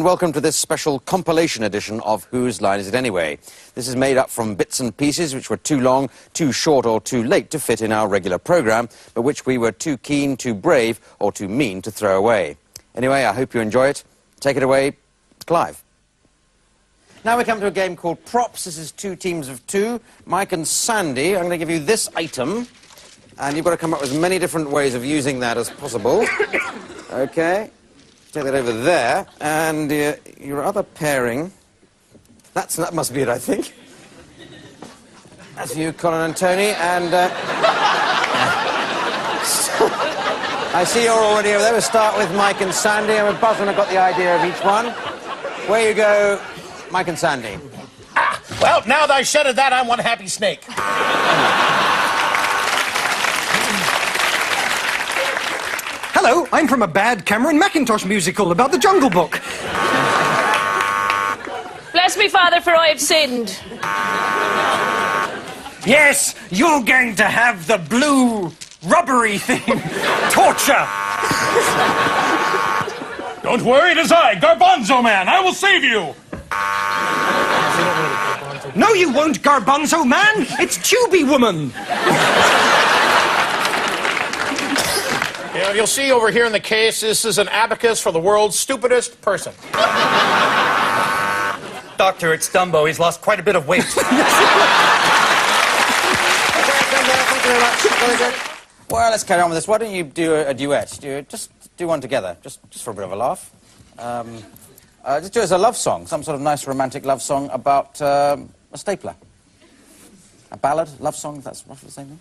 welcome to this special compilation edition of Whose Line Is It Anyway? This is made up from bits and pieces which were too long, too short or too late to fit in our regular programme, but which we were too keen, too brave or too mean to throw away. Anyway, I hope you enjoy it. Take it away, Clive. Now we come to a game called Props. This is two teams of two. Mike and Sandy, I'm going to give you this item, and you've got to come up with as many different ways of using that as possible. OK. Take that over there, and your other pairing... That must be it, I think. That's you, Colin and Tony, and... I see you're already over there. We'll start with Mike and Sandy, and with Buzz when I've got the idea of each one. Where you go, Mike and Sandy. Well, now that I shedded that, I'm one happy snake. Hello, I'm from a bad Cameron Mackintosh musical about the Jungle Book. Bless me, Father, for I have sinned. Yes, you're going to have the blue, rubbery thing. Torture. Don't worry, it is I, Garbanzo Man. I will save you. No, you won't, Garbanzo Man. It's Tubby Woman. Yeah, you'll see over here in the case, this is an abacus for the world's stupidest person. Doctor, it's Dumbo. He's lost quite a bit of weight. Thank you very much. Very good. Well, let's carry on with this. Why don't you do a duet? Just do one together, just for a bit of a laugh. Just do it as a love song, some sort of nice romantic love song about a stapler. A ballad, love song, that's roughly the same thing.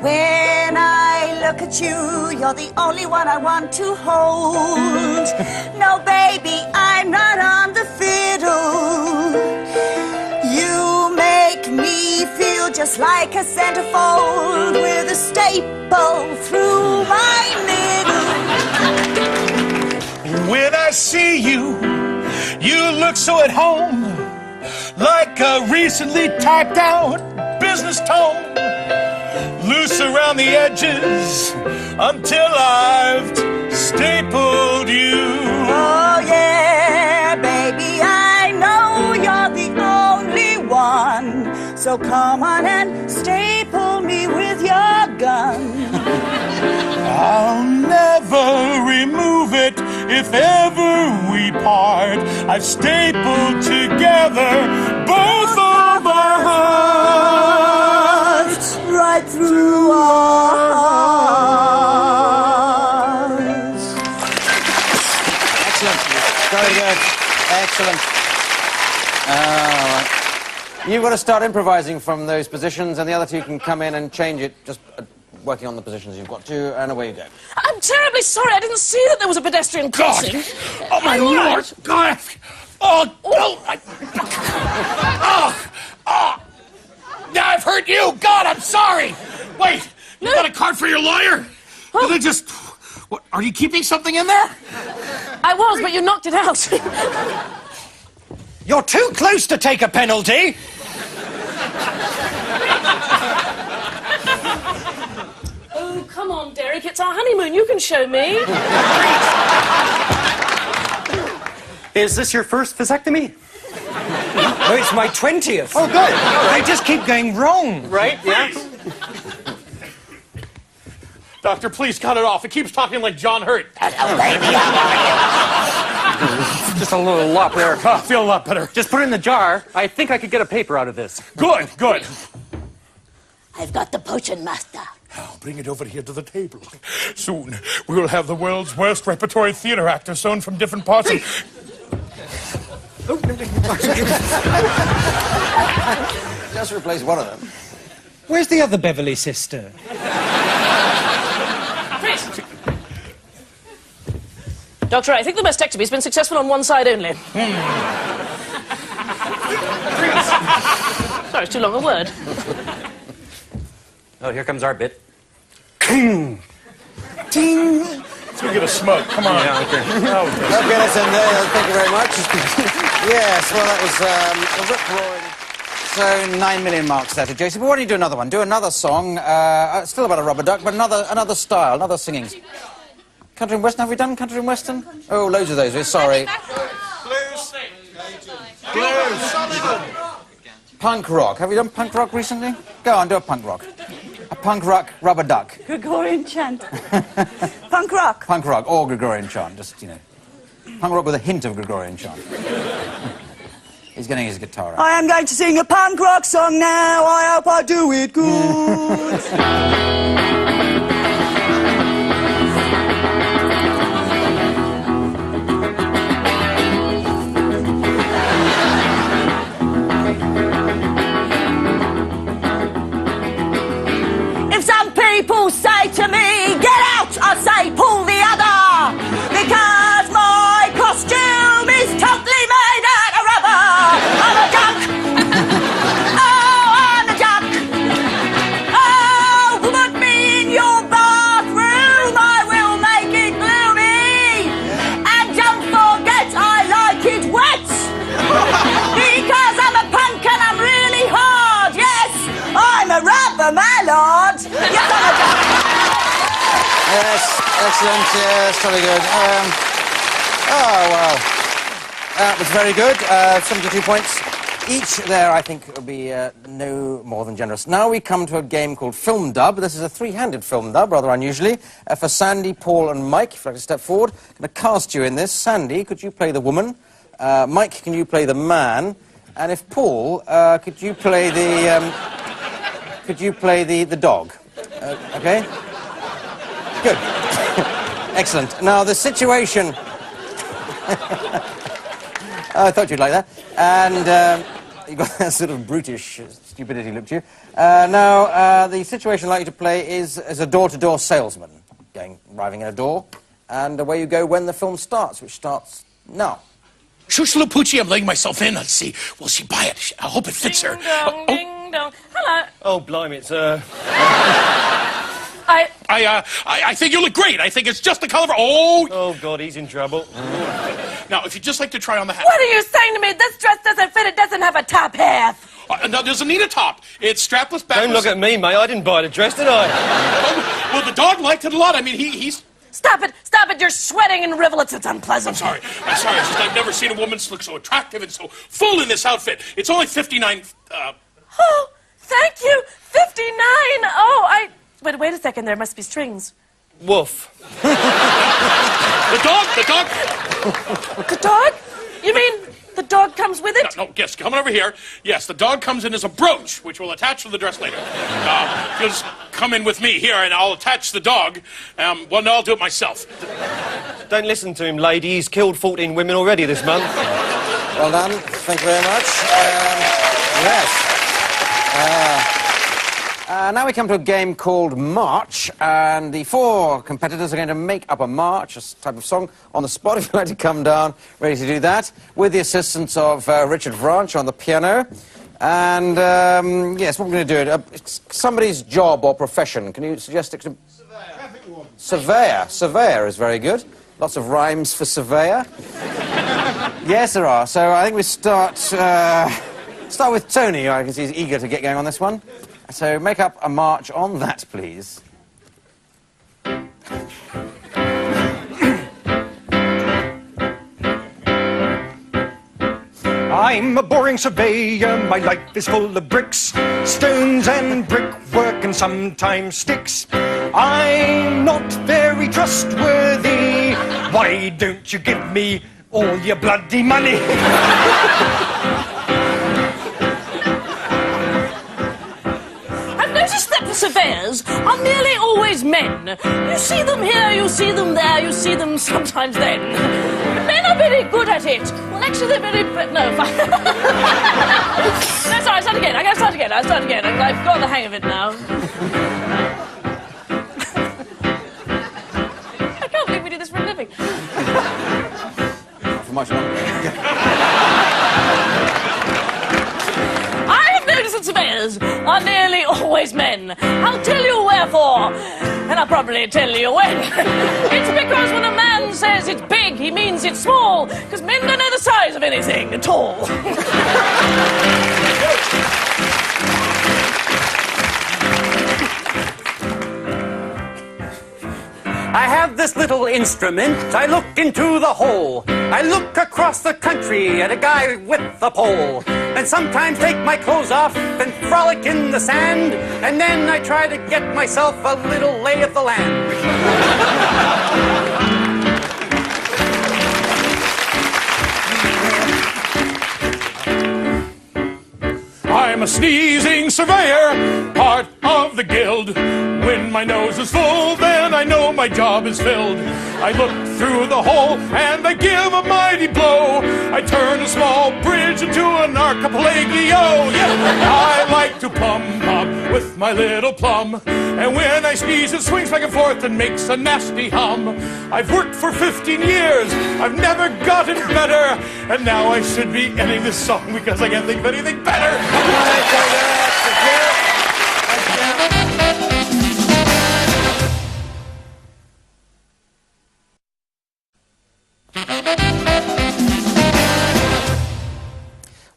When I look at you, you're the only one I want to hold. No, baby, I'm not on the fiddle. You make me feel just like a centerfold with a staple through my middle. When I see you, you look so at home, like a recently typed out business tome. Loose around the edges until I've stapled you. Oh, yeah, baby, I know you're the only one. So come on and staple me with your gun. I'll never remove it if ever we part. I've stapled together both of our hearts. Right through our hearts. Excellent. Very good. Excellent. All right. You've got to start improvising from those positions, and the other two can come in and change it, just working on the positions you've got to, and away you go. I'm terribly sorry. I didn't see that there was a pedestrian crossing. Oh, my Lord! Right. God! Oh, oh! Now I've hurt you! God, I'm sorry! Wait, you got a card for your lawyer? Did they just... What, are you keeping something in there? I was, but you knocked it out. You're too close to take a penalty. Oh, come on, Derek. It's our honeymoon. You can show me. Is this your first vasectomy? No, it's my 20th. Oh, good. They just keep going wrong. Right, yeah. Doctor, please cut it off. It keeps talking like John Hurt. Hello, baby, how are you? Just a little lump there. Oh, I feel a lot better. Just put it in the jar. I think I could get a paper out of this. Good, good. I've got the potion master. Now, bring it over here to the table. Soon, we will have the world's worst repertory theater actor sewn from different parts of... Just replace one of them. Where's the other Beverly sister? Chris. Doctor, I think the mastectomy's been successful on one side only. Sorry, it's too long a word. Oh, here comes our bit. Ting! Let's go get a smoke. Come on. Yeah, okay. Oh, Okay, that's in there. Thank you very much. Yes, well, that was a rip-roaring So 9 million marks there to Jason. But why don't you do another one? Do another song, still about a rubber duck, but another style, another singing. Country and Western, have we done Country and Western? Oh, loads of those, we're sorry. Blues. Punk rock. Have you done punk rock recently? Go on, do a punk rock. A punk rock rubber duck. Gregorian chant. Punk rock. Punk rock or Gregorian chant, just, you know. Punk rock with a hint of Gregorian chant. He's getting his guitar out. I am going to sing a punk rock song now. I hope I do it good. If some people say to me, get out, I say pull the other. Because my costume is totally made out of rubber. I'm a duck. Oh, I'm a duck. Oh, put me in your bathroom. I will make it gloomy. And don't forget I like it wet. Because I'm a punk and I'm really hard. Yes, I'm a rubber mallard. Yes, I'm a duck. Yes, excellent, yes, very good. Oh, well. That was very good. 72 points each there, I think, would be no more than generous. Now we come to a game called Film Dub. This is a three-handed film dub, rather unusually. For Sandy, Paul and Mike, if you'd like to step forward, I'm going to cast you in this. Sandy, could you play the woman? Mike, can you play the man? And if Paul, could you play the... the dog? Okay? Good. Excellent. Now, the situation... I thought you'd like that. And you've got that sort of brutish stupidity look to you. Now, the situation I'd like you to play is as a door-to-door salesman, arriving in a door, and away you go when the film starts, which starts now. Shush, little Poochie, I'm laying myself in. Let's see. Will she buy it? I hope it fits her. Ding dong, ding dong. Hello. Oh, blimey, it's, I think you look great. I think it's just the color for... Oh! Oh, God, he's in trouble. Now, if you'd just like to try on the hat... What are you saying to me? This dress doesn't fit. It doesn't have a top half. No, it doesn't need a top. It's strapless, backless... Don't look at me, mate. I didn't buy the dress, did I? Well, the dog liked it a lot. I mean, he's... Stop it. Stop it. You're sweating in rivulets. It's unpleasant. I'm sorry. It's just I've never seen a woman look so attractive and so full in this outfit. It's only 59... Oh, thank you. 59. Oh, Wait a second. There must be strings. Woof. The dog! The dog? You mean the dog comes with it? No, yes, come over here. Yes, the dog comes in as a brooch, which will attach to the dress later. You'll just come in with me here, and I'll attach the dog. Well, no, I'll do it myself. Don't listen to him, lady. He's killed 14 women already this month. Well done. Thank you very much. Yes. Now we come to a game called March, and the four competitors are going to make up a march, a type of song, on the spot. If you'd like to come down, ready to do that, with the assistance of Richard Vranch on the piano. And, yes, what we're going to do, it's somebody's job or profession. Can you suggest it to... Surveyor. Surveyor is very good. Lots of rhymes for surveyor. Yes, there are. So I think we start with Tony. I can see he's eager to get going on this one. So make up a march on that, please. I'm a boring surveyor, my life is full of bricks, stones and brickwork and sometimes sticks. I'm not very trustworthy, why don't you give me all your bloody money? Surveyors are nearly always men. You see them here, you see them there, you see them sometimes then. Men are very good at it. Well, actually, they're very... No, fine. No, sorry, start again. I'll start again. I've got the hang of it now. I can't believe we do this for a living. Not for much longer. Surveyors are nearly always men. I'll tell you wherefore, and I'll probably tell you when. It's because when a man says it's big, he means it's small, because men don't know the size of anything at all. this little instrument, I look into the hole. I look across the country at a guy with a pole. And sometimes take my clothes off and frolic in the sand. And then I try to get myself a little lay of the land. I'm a sneezing surveyor, part of the guild. When my nose is full, then I know my job is filled. I look through the hole and I give a mighty blow. I turn a small bridge into an archipelago. Yeah, I like to plumb pop with my little plum. And when I sneeze, it swings back and forth and makes a nasty hum. I've worked for 15 years, I've never gotten better. And now I should be ending this song because I can't think of anything better.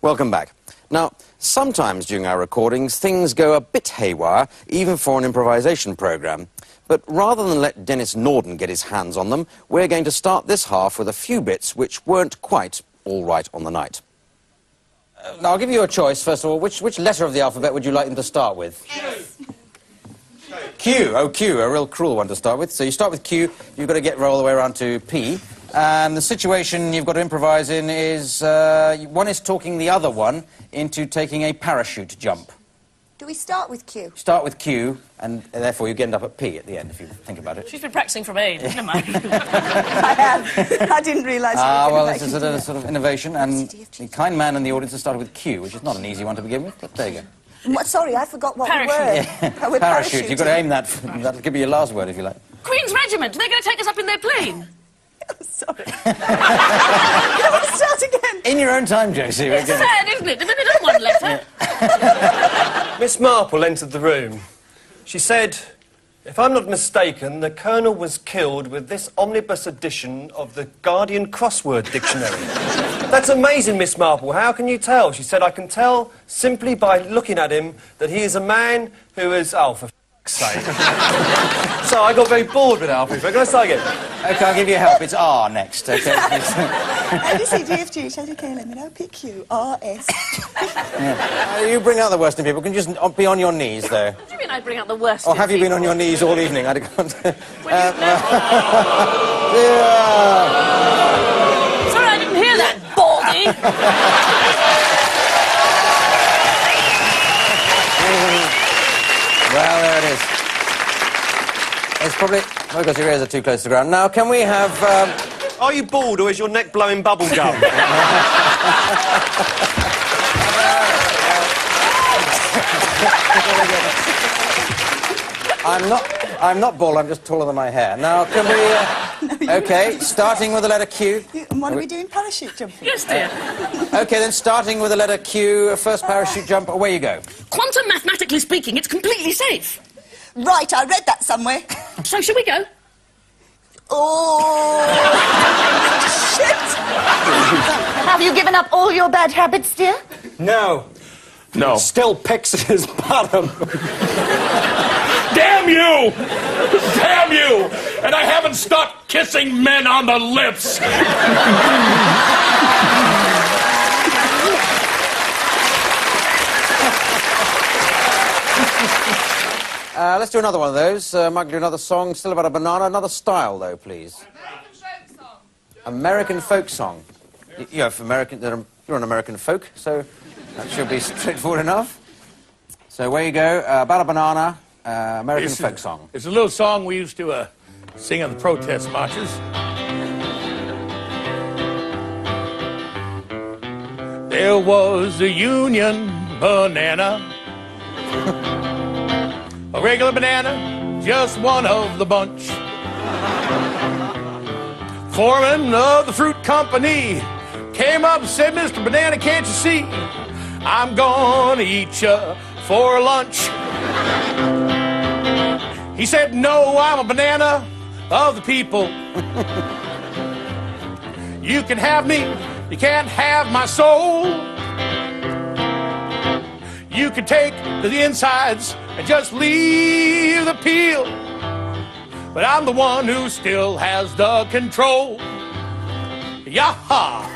Welcome back. Now, sometimes during our recordings, things go a bit haywire, even for an improvisation program. But rather than let Dennis Norden get his hands on them, we're going to start this half with a few bits which weren't quite all right on the night. Now, I'll give you a choice, first of all. Which letter of the alphabet would you like them to start with? Q. Oh, Q, a real cruel one to start with. So you start with Q, you've got to get all the way around to P. And the situation you've got to improvise in is, one is talking the other one into taking a parachute jump. Do we start with Q? Start with Q, and therefore you end up at P at the end, if you think about it. She's been practicing from ages, never mind. I have. I didn't realise you were well, going this is a sort of innovation, and the kind man in the audience has started with Q, which is not an easy one to begin with, but there you go. What, sorry, I forgot what we were. Yeah. We're Parachute. You've got to aim that. That'll give you your last word, if you like. Queen's Regiment, they're going to take us up in their plane. Oh, sorry. Can we start again? In your own time, Josie. It's sad, isn't it? They've only done one letter. Miss Marple entered the room. She said, if I'm not mistaken, the Colonel was killed with this omnibus edition of the Guardian Crossword Dictionary. That's amazing, Miss Marple. How can you tell? She said, I can tell simply by looking at him that he is a man who is... Oh, for f***'s sake. So I got very bored with Alfie. Can I start again? OK, I'll give you help. It's R next, OK? A, B, C, D, F, G, H, I, J, K, L, M, N, O, P, Q, R, S. You bring out the worst in people. Can you just be on your knees, though? What do you mean I bring out the worst Or in have you been people? on your knees all evening? I can't... Yeah. Sorry, I didn't hear that, baldy. Well, there it is. It's probably... Oh, because your ears are too close to the ground. Now, can we have... Are you bald or is your neck blowing bubble gum? I'm not bald, I'm just taller than my hair. Now, can we... OK, starting with the letter Q. What are we doing? Parachute jumping? Yes, dear. OK, then starting with the letter Q, first parachute jump, away you go. Quantum mathematically speaking, it's completely safe. Right, I read that somewhere. So shall we go? Oh, shit! Have you given up all your bad habits, dear? No. No. Still picks at his bottom. Damn you! Damn you! And I haven't stopped kissing men on the lips. Let's do another one of those. Might do another song, still about a banana. Another style, though, please. American folk song. You're an American folk, so that should be straightforward enough. So away you go. About a banana, American folk song. It's a little song we used to sing on the protest marches. There was a Union banana. A regular banana, just one of the bunch. Foreman of the fruit company came up and said, Mr. Banana, can't you see? I'm gonna eat you for lunch. He said, no, I'm a banana of the people. You can have me, you can't have my soul. You can take the insides and just leave the peel. but I'm the one who still has the control. Yaha!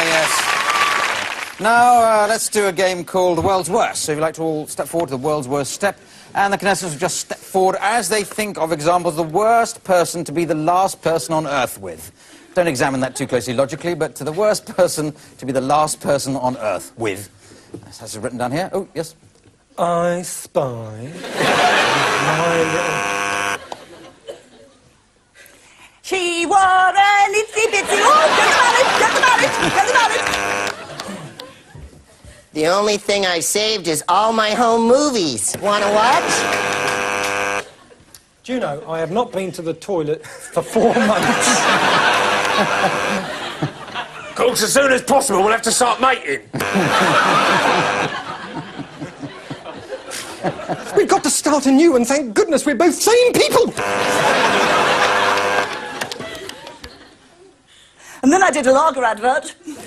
Yes. Now, let's do a game called The World's Worst. So if you'd like to all step forward to the world's worst step, and the contestants will just step forward as they think of examples of the worst person to be the last person on Earth with. Don't examine that too closely logically, but to the worst person to be the last person on Earth with. That's written down here. Oh, yes. I spy my little... She wore an itsy bitsy. Oh, get about it. The only thing I saved is all my home movies. Wanna watch? Do you know, I have not been to the toilet for 4 months. Cooks, as soon as possible, we'll have to start mating. We've got to start anew, and thank goodness we're both sane people. And then I did a lager advert. Okay,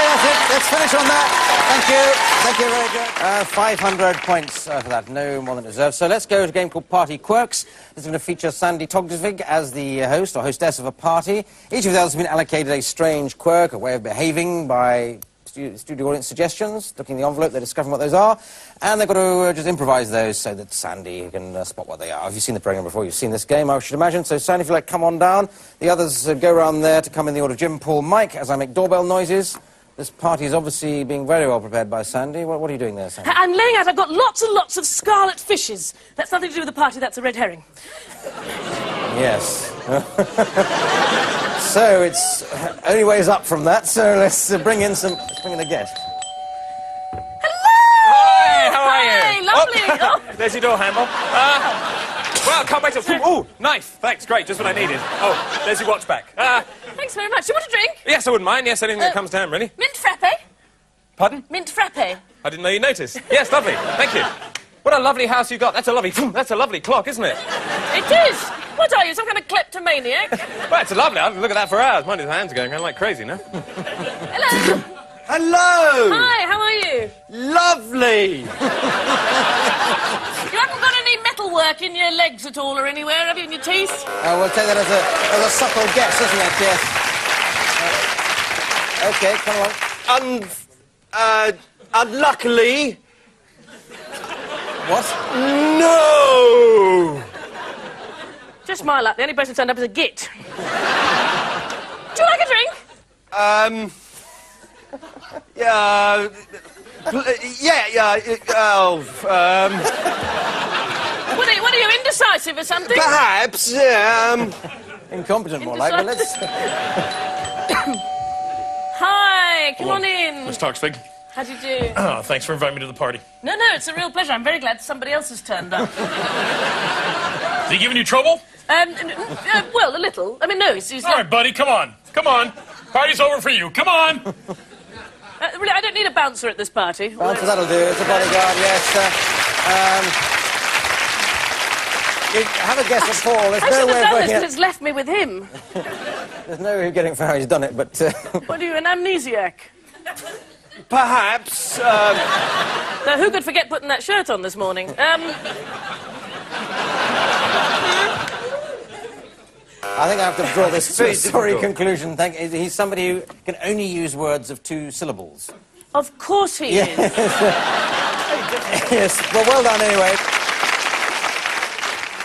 that's it. Let's finish on that. Thank you, very good. 500 points for that, no more than deserved. So let's go to a game called Party Quirks. This is going to feature Sandy Togdesvig as the host or hostess of a party. Each of the others has been allocated a strange quirk, a way of behaving by studio audience suggestions, looking in the envelope, they're discovering what those are, and they've got to just improvise those so that Sandy can spot what they are. If you've seen the programme before, you've seen this game, I should imagine. So, Sandy, if you like, come on down. The others go around there to come in the order of Jim, Paul, Mike, as I make doorbell noises. This party is obviously being very well prepared by Sandy. What are you doing there, Sandy? I'm laying out. I've got lots and lots of scarlet fishes. That's nothing to do with the party. That's a red herring. Yes. So it's only ways up from that. So let's bring in a guest. Hello! Hi, how are you? Hey, lovely. Oh. There's your door handle. Well, can't wait to... Oh, knife. Thanks, great, just what I needed. Oh, there's your watch back. Thanks very much. Do you want a drink? Yes, I wouldn't mind. Yes, anything that comes to hand, really. Mint frappe? Pardon? Mint frappe. I didn't know you noticed. Yes, lovely. Thank you. What a lovely house you got. That's a lovely clock, isn't it? It is. What are you, some kind of kleptomaniac? Well, it's lovely. I can look at that for hours. Mind his hands are going around like crazy, no? Hello. Hello! Hi, how are you? Lovely! You haven't got any metalwork in your legs at all or anywhere, have you, in your teeth? We'll take that as a subtle guess, isn't it? Yes. OK, come on. Unluckily... What? No! Just my luck. The only person who turned up is a git. Do you like a drink? Yeah, What are you, indecisive or something? perhaps, Incompetent, more like, but let's... Hi, come on in. Miss Toxvig. How do you do? Oh, thanks for inviting me to the party. No, it's a real pleasure. I'm very glad somebody else has turned up. Is he giving you trouble? Well, a little. I mean, no, he's All right, buddy, come on. Come on. Party's over for you. Come on. Really, I don't need a bouncer at this party. Well, so that'll do. It's a bodyguard, yes. Have a guess at Paul. There's I no should way have of done this working because it. it's left me with him. There's no way of getting for how he's done it, but... What are you, an amnesiac? perhaps, Now, who could forget putting that shirt on this morning? I think I have to draw this to a very sorry difficult. conclusion. He's somebody who can only use words of 2 syllables. Of course he is. Yes, well done anyway.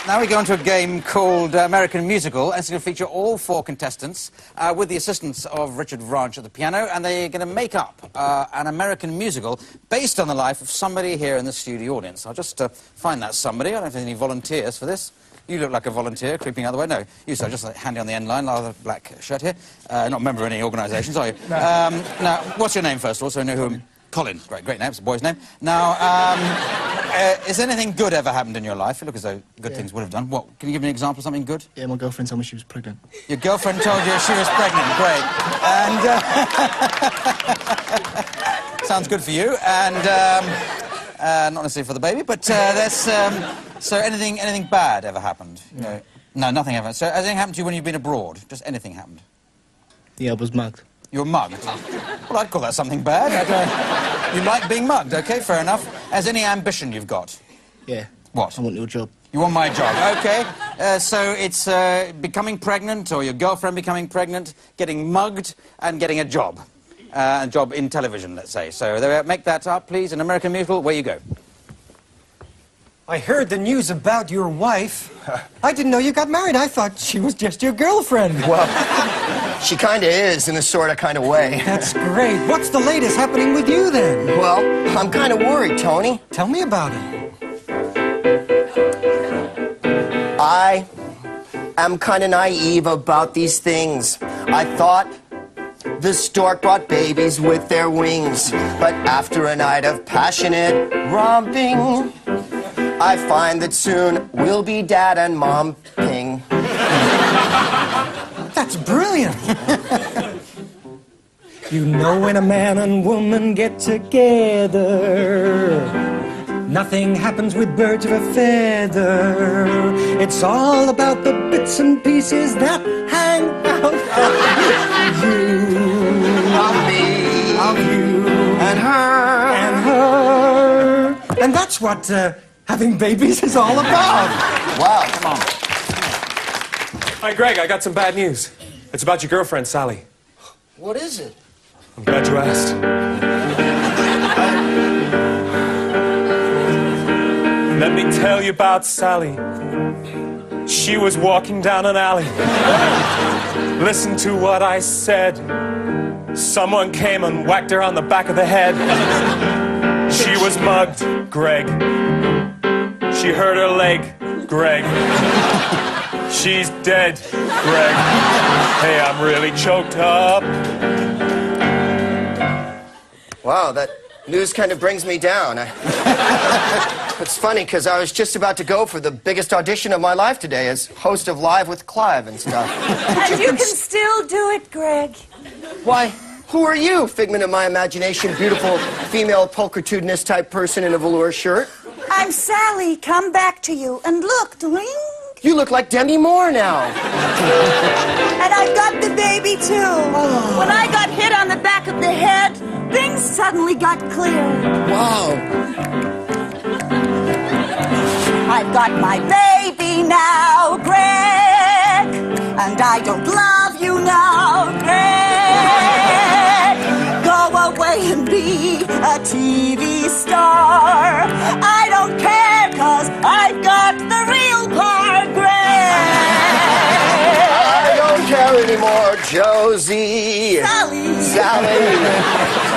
Now we go on to a game called American Musical, and it's going to feature all 4 contestants with the assistance of Richard Ranch at the piano, and they're going to make up an American musical based on the life of somebody here in the studio audience. I'll just find that somebody. I don't know if there's any volunteers for this. You look like a volunteer creeping out the way. No, you, sir, just handy on the end line, rather black shirt here. Not a member of any organisations, are you? No. Now, what's your name, first of all, so I know who... Colin. Great name. It's a boy's name. Now, has anything good ever happened in your life? You look as though good things would have done. What? Can you give me an example of something good? Yeah, my girlfriend told me she was pregnant. Your girlfriend told you she was pregnant. Great. And... sounds good for you. And... not necessarily for the baby, but there's... so anything bad ever happened? No. No, nothing ever. So has anything happened to you when you've been abroad? Just anything happened? Yeah, I was mugged. You were mugged? Well, I'd call that something bad. You like being mugged, OK, fair enough. Has any ambition you've got? Yeah. What? I want your job. You want my job? Okay. So it's becoming pregnant, or your girlfriend becoming pregnant, getting mugged, and getting a job. A job in television, let's say. So make that up, please. An American musical, where you go. I heard the news about your wife. I didn't know you got married. I thought she was just your girlfriend. Well, she kind of is in a sort of kind of way. That's great. What's the latest happening with you then? Well, I'm kind of worried, Tony. Tell me about it. I am kind of naive about these things. I thought the stork brought babies with their wings. But after a night of passionate romping, I find that soon we'll be dad and mom-ping. That's brilliant. You know, when a man and woman get together, nothing happens with birds of a feather. It's all about the bits and pieces that hang out of you. Of me. Of you. And her. And her. And that's what having babies is all about. Wow, come on. Hi, Greg, I got some bad news. It's about your girlfriend, Sally. What is it? I'm glad you asked. Let me tell you about Sally. She was walking down an alley. Listen to what I said. Someone came and whacked her on the back of the head. She was mugged, Greg. She hurt her leg, Greg. She's dead, Greg. Hey, I'm really choked up. Wow, that news kind of brings me down. It's funny, because I was just about to go for the biggest audition of my life today as host of Live with Clive and stuff. And you can still do it, Greg. Why, who are you, figment of my imagination, beautiful female pulchritudinous type person in a velour shirt? I'm Sally. Come back to you. And look, doing. You look like Demi Moore now. And I've got the baby, too. When I got hit on the back of the head, things suddenly got clear. Wow. I've got my baby now, Greg. And I don't love you now, Greg. Go away and be a TV star. I don't care, 'cause I've got the real part, Greg. I don't care anymore, Josie. Sally. Sally.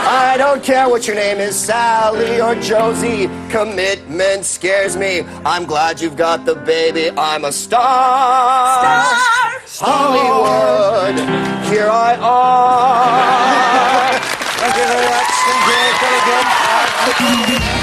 I don't care what your name is, Sally or Josie. Commitment scares me. I'm glad you've got the baby. I'm a star. Star. Hollywood, here I are. Thank you very much. Thank you. Very good.